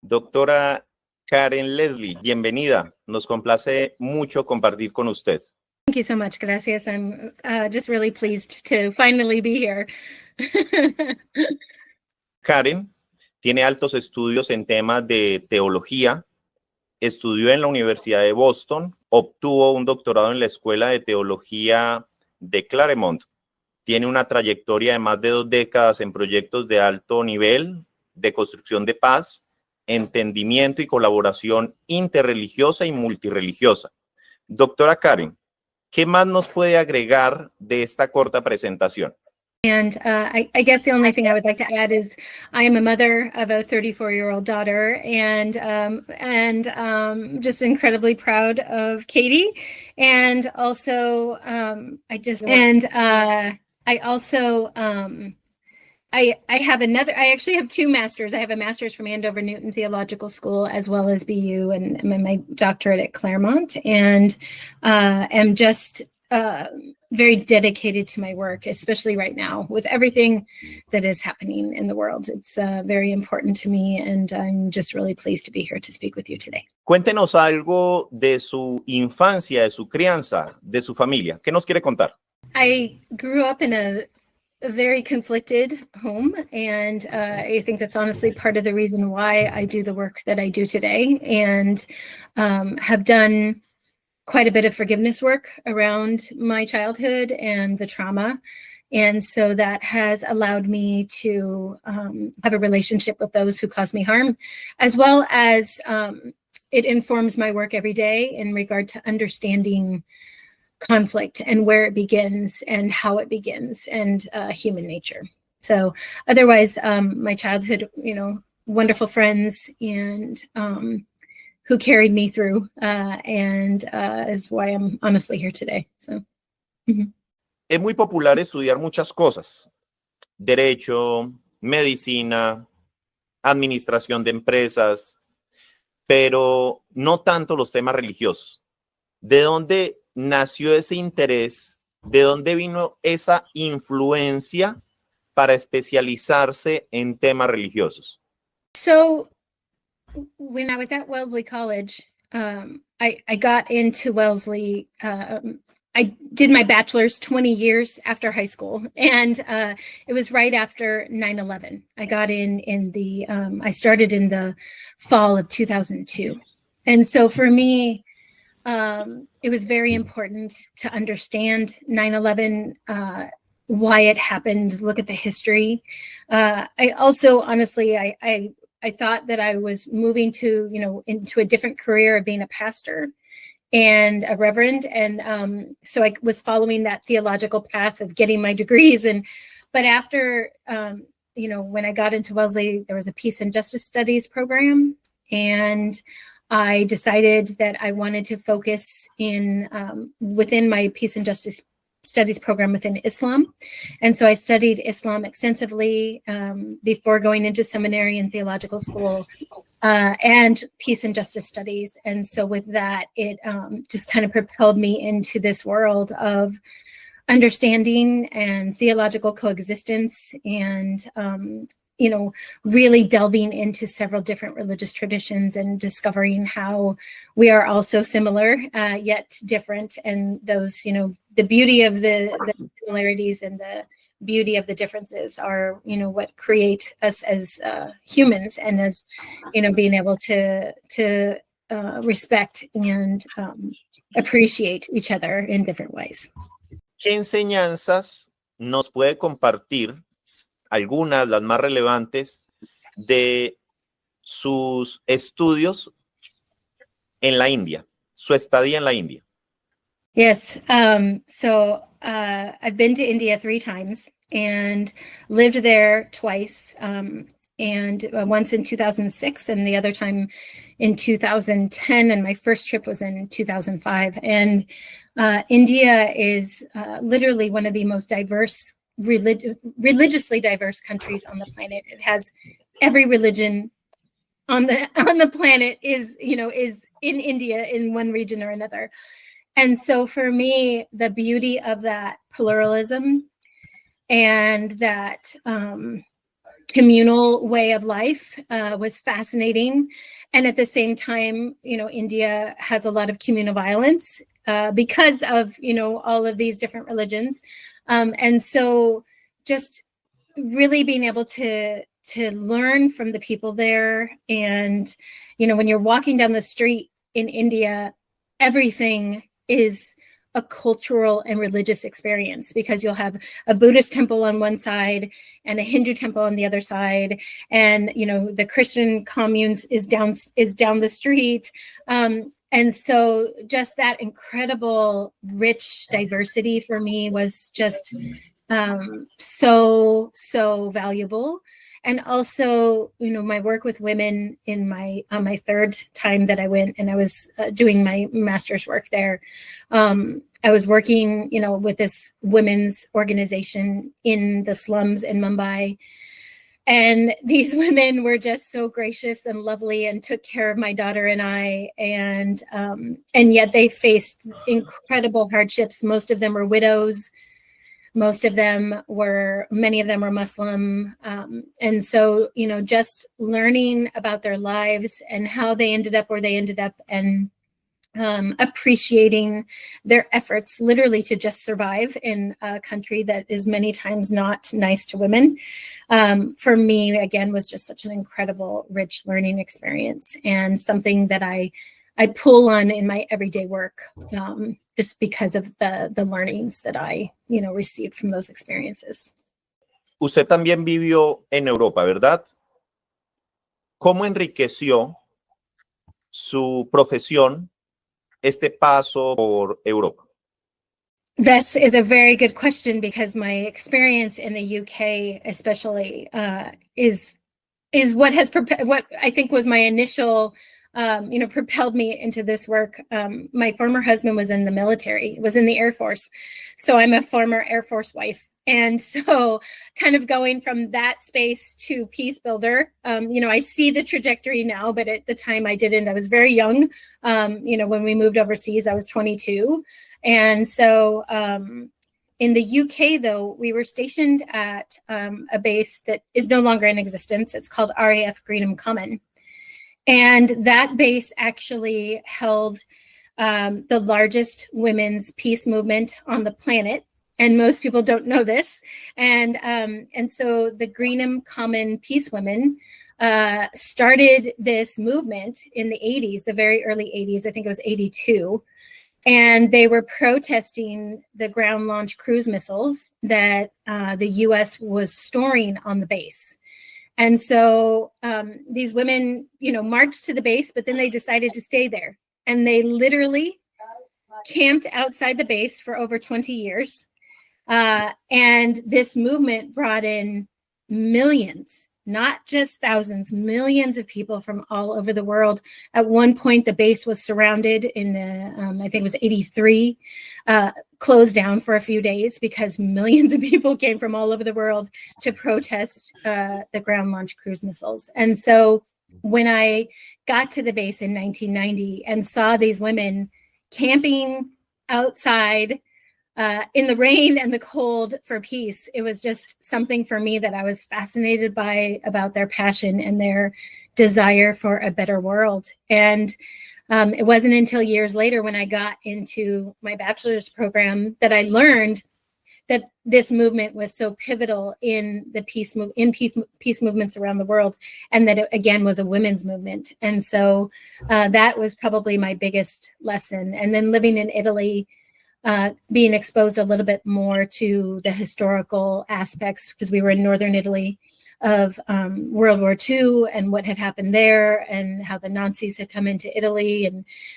Doctora Karen Leslie, bienvenida. Nos complace mucho compartir con usted. Thank you so much. Gracias. I'm just really pleased to finally be here. Karen tiene altos estudios en temas de teología, estudió en la Universidad de Boston, obtuvo un doctorado en la Escuela de Teología de Claremont. Tiene una trayectoria de más de 2 décadas en proyectos de alto nivel, de construcción de paz, entendimiento y colaboración interreligiosa y multirreligiosa. Doctora Karen, ¿qué más nos puede agregar de esta corta presentación? And I guess the only thing I would like to add is I am a mother of a 34-year-old daughter, and just incredibly proud of Katie. And also, I actually have 2 masters. I have a master's from Andover Newton Theological School, as well as BU, and my doctorate at Claremont, and am just very dedicated to my work, especially right now with everything that is happening in the world. It's very important to me, and I'm just really pleased to be here to speak with you today. Cuéntenos algo de su infancia, de su crianza, de su familia. ¿Qué nos quiere contar? I grew up in a very conflicted home, and I think that's honestly part of the reason why I do the work that I do today, and have done quite a bit of forgiveness work around my childhood and the trauma. And so that has allowed me to have a relationship with those who caused me harm, as well as it informs my work every day in regard to understanding conflict and where it begins and how it begins, and human nature. So otherwise, my childhood, wonderful friends, and who carried me through, and is why I'm honestly here today. So, Es muy popular estudiar muchas cosas: derecho, medicina, administración de empresas, pero no tanto los temas religiosos. ¿De dónde nació ese interés? ¿De dónde vino esa influencia para especializarse en temas religiosos? So, when I was at Wellesley College, I got into Wellesley. I did my bachelor's 20 years after high school, and it was right after 9/11. I got I started in the fall of 2002. And so for me, it was very important to understand 9/11, why it happened, look at the history. I also, honestly, I thought that I was moving to, into a different career of being a pastor and a reverend. And so I was following that theological path of getting my degrees. But after, when I got into Wellesley, there was a Peace and Justice Studies program. And I decided that I wanted to focus within my Peace and Justice Studies program within Islam. And so I studied Islam extensively before going into seminary and theological school, and Peace and Justice Studies. And so with that, it just kind of propelled me into this world of understanding and theological coexistence, and really delving into several different religious traditions and discovering how we are all so similar, yet different. And those, the beauty of the similarities and the beauty of the differences are, what create us as humans, and as, being able to respect and appreciate each other in different ways. ¿Qué enseñanzas nos puede compartir, algunas, las más relevantes, de sus estudios en la India, su estadía en la India? Yes. So I've been to India 3 times and lived there twice, and once in 2006 and the other time in 2010. And my first trip was in 2005. And India is literally one of the most diverse, religiously diverse countries on the planet. It has every religion on the planet is in India in one region or another. And so for me, the beauty of that pluralism and that communal way of life was fascinating. And at the same time, India has a lot of communal violence because of, all of these different religions. And so just really being able to learn from the people there. And, when you're walking down the street in India, everything is a cultural and religious experience, because you'll have a Buddhist temple on one side and a Hindu temple on the other side. And, the Christian communes is down the street. And so just that incredible, rich diversity for me was just so valuable. And also, my work with women on my third time that I went, and I was doing my master's work there. I was working, with this women's organization in the slums in Mumbai. And these women were just so gracious and lovely and took care of my daughter and I. And yet they faced incredible hardships. Most of them were widows. Many of them were Muslim. And so, just learning about their lives and how they ended up where they ended up, and appreciating their efforts literally to just survive in a country that is many times not nice to women. For me, again, was just such an incredible, rich learning experience, and something that I pull on in my everyday work, just because of the learnings that I, received from those experiences. Usted también vivió en Europa, ¿verdad? ¿Cómo enriqueció su profesión este paso por Europa? This is a very good question, because my experience in the UK, especially, is what I think was my initial, propelled me into this work. My former husband was in the military, was in the Air Force. So I'm a former Air Force wife. And so kind of going from that space to peace builder, I see the trajectory now, but at the time I didn't. I was very young. When we moved overseas, I was 22. And so in the UK, though, we were stationed at a base that is no longer in existence. It's called RAF Greenham Common. And that base actually held the largest women's peace movement on the planet. And most people don't know this. And so the Greenham Common Peace Women started this movement in the 80s, the very early 80s. I think it was 82. And they were protesting the ground launch cruise missiles that the US was storing on the base. And so these women, marched to the base, but then they decided to stay there. And they literally camped outside the base for over 20 years. And this movement brought in millions, not just thousands, millions of people from all over the world. At one point, the base was surrounded in I think it was 83, closed down for a few days, because millions of people came from all over the world to protest the ground launch cruise missiles. And so when I got to the base in 1990 and saw these women camping outside in the rain and the cold for peace, it was just something for me that I was fascinated by, about their passion and their desire for a better world. And it wasn't until years later, when I got into my bachelor's program, that I learned that this movement was so pivotal in the peace movements around the world, and that it, again, was a women's movement. And so that was probably my biggest lesson. And then living in Italy, being exposed a little bit more to the historical aspects, because we were in northern Italy, of World War II and what had happened there, and how the Nazis had come into Italy.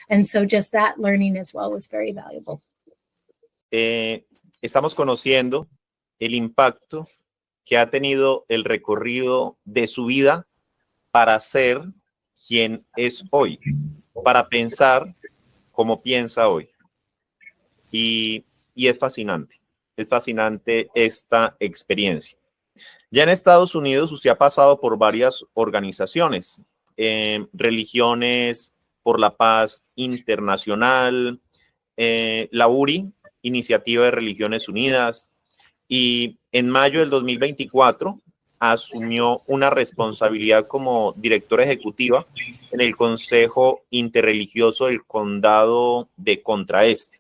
And so just that learning as well was very valuable. Estamos conociendo el impacto que ha tenido el recorrido de su vida para ser quien es hoy, para pensar como piensa hoy. Y es fascinante esta experiencia. Ya en Estados Unidos usted ha pasado por varias organizaciones, Religiones por la Paz Internacional, la URI, Iniciativa de Religiones Unidas, y en mayo del 2024 asumió una responsabilidad como directora ejecutiva en el Consejo Interreligioso del Condado de Este.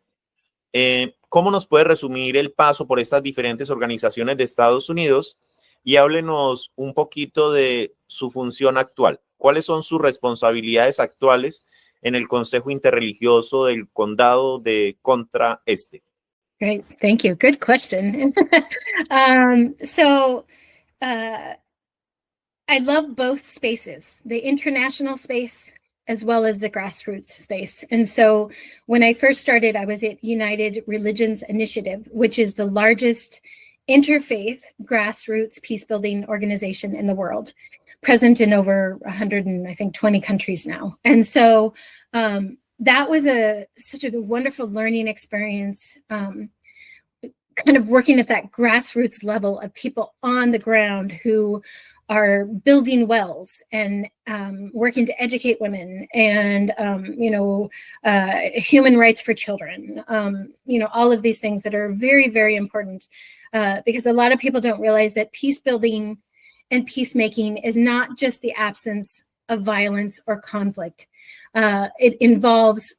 ¿Cómo nos puede resumir el paso por estas diferentes organizaciones de Estados Unidos? Y háblenos un poquito de su función actual. ¿Cuáles son sus responsabilidades actuales en el Consejo Interreligioso del Condado de Este? Great, thank you. Good question. I love both spaces, the international space as well as the grassroots space. And so when I first started, I was at United Religions Initiative, which is the largest interfaith grassroots peace-building organization in the world, present in over 120 countries now. And so that was such a wonderful learning experience, kind of working at that grassroots level of people on the ground who are building wells and working to educate women and, human rights for children, all of these things that are very, very important because a lot of people don't realize that peace building and peacemaking is not just the absence of violence or conflict. It involves,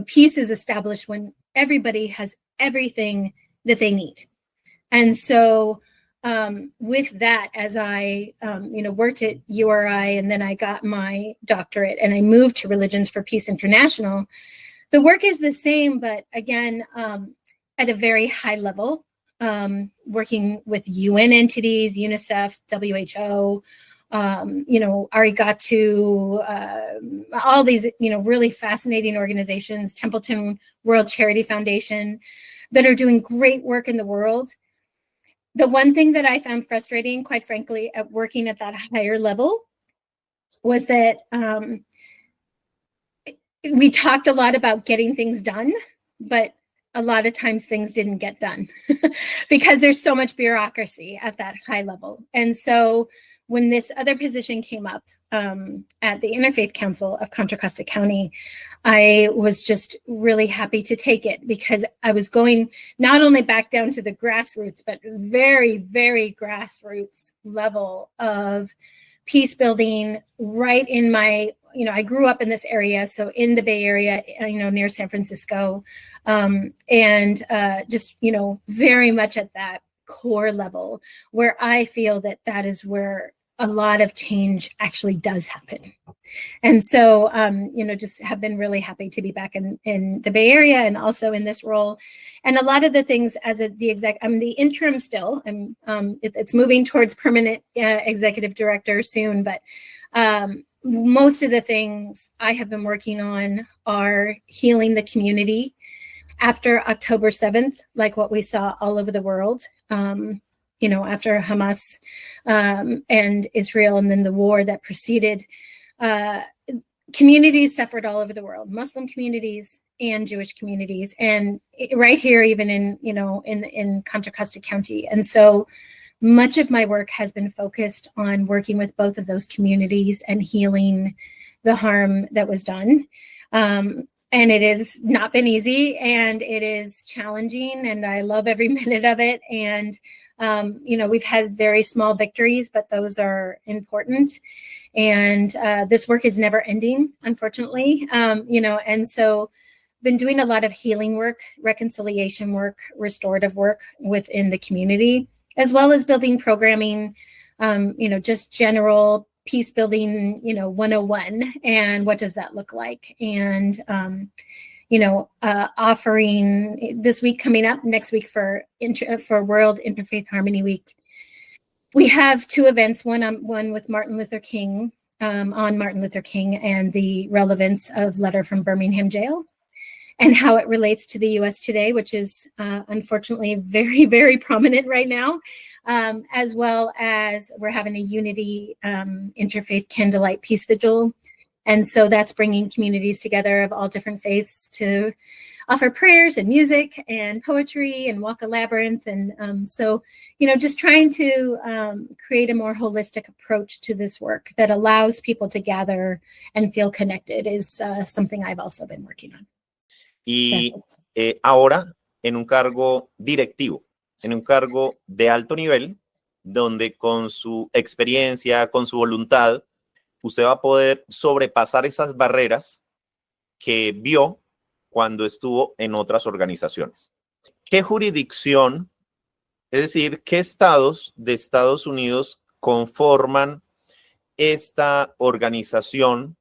peace is established when everybody has everything that they need. And so with that, as I, worked at URI and then I got my doctorate and I moved to Religions for Peace International, the work is the same, but again, at a very high level, working with UN entities, UNICEF, WHO, Arigato, all these, really fascinating organizations, Templeton World Charity Foundation, that are doing great work in the world. The one thing that I found frustrating, quite frankly, at working at that higher level was that we talked a lot about getting things done, but a lot of times things didn't get done because there's so much bureaucracy at that high level. And so when this other position came up at the Interfaith Council of Contra Costa County, I was just really happy to take it because I was going not only back down to the grassroots, but very, very grassroots level of peace building right in my, I grew up in this area, so in the Bay Area, near San Francisco, and just, very much at that core level where I feel that that is where a lot of change actually does happen. And so, just have been really happy to be back in the Bay Area and also in this role. And a lot of the things as I'm the interim still, it's moving towards permanent executive director soon, but most of the things I have been working on are healing the community after October 7th, like what we saw all over the world. After Hamas and Israel, and then the war that preceded, communities suffered all over the world, Muslim communities and Jewish communities, and right here, even in Contra Costa County. And so much of my work has been focused on working with both of those communities and healing the harm that was done. And it has not been easy, and it is challenging, and I love every minute of it. And we've had very small victories, but those are important. And this work is never ending, unfortunately. And so been doing a lot of healing work, reconciliation work, restorative work within the community, as well as building programming, just general peace building, 101, and what does that look like? And offering this week coming up, next week for World Interfaith Harmony Week. We have two events, one with Martin Luther King, on Martin Luther King and the relevance of Letter from Birmingham Jail and how it relates to the US today, which is unfortunately very, very prominent right now, as well as we're having a Unity Interfaith Candlelight Peace Vigil. And so that's bringing communities together of all different faiths to offer prayers and music and poetry and walk a labyrinth. And so, just trying to create a more holistic approach to this work that allows people to gather and feel connected is something I've also been working on. Y ahora en un cargo directivo, en un cargo de alto nivel donde con su experiencia, con su voluntad, usted va a poder sobrepasar esas barreras que vio cuando estuvo en otras organizaciones. ¿Qué jurisdicción, es decir, qué estados de Estados Unidos conforman esta organización,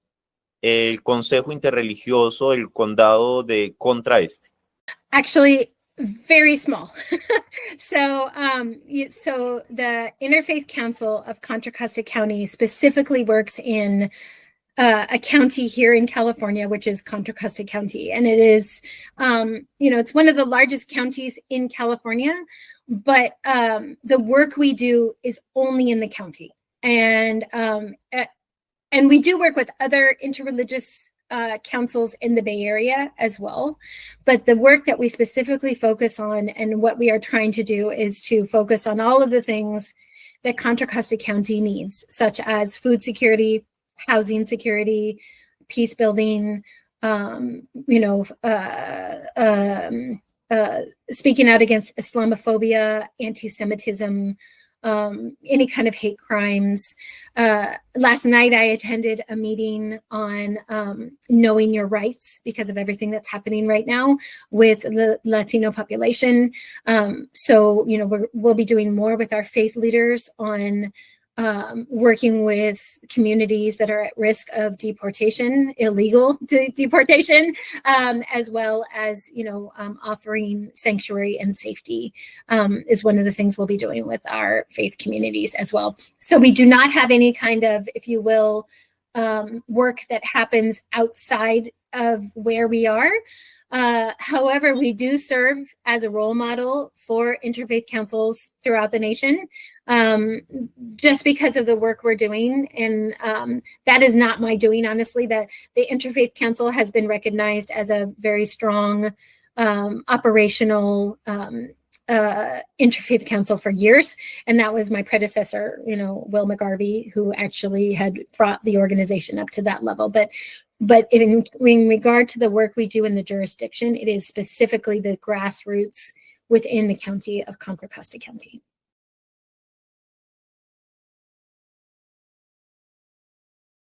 el Consejo Interreligioso, el Condado de Contra Este? Actually, very small. So the Interfaith Council of Contra Costa County specifically works in a county here in California, which is Contra Costa County. And it is, it's one of the largest counties in California, but the work we do is only in the county. And we do work with other interreligious councils in the Bay Area as well. But the work that we specifically focus on and what we are trying to do is to focus on all of the things that Contra Costa County needs, such as food security, housing security, peace building, speaking out against Islamophobia, anti-Semitism, any kind of hate crimes. Last night, I attended a meeting on knowing your rights because of everything that's happening right now with the Latino population. We'll be doing more with our faith leaders on working with communities that are at risk of deportation, illegal deportation, as well as, offering sanctuary and safety is one of the things we'll be doing with our faith communities as well. So we do not have any kind of, if you will, work that happens outside of where we are. However, we do serve as a role model for interfaith councils throughout the nation, just because of the work we're doing. And that is not my doing, honestly. That the Interfaith Council has been recognized as a very strong operational interfaith council for years. And that was my predecessor, Will McGarvey, who actually had brought the organization up to that level. But in regard to the work we do in the jurisdiction, it is specifically the grassroots within the county of Contra Costa County.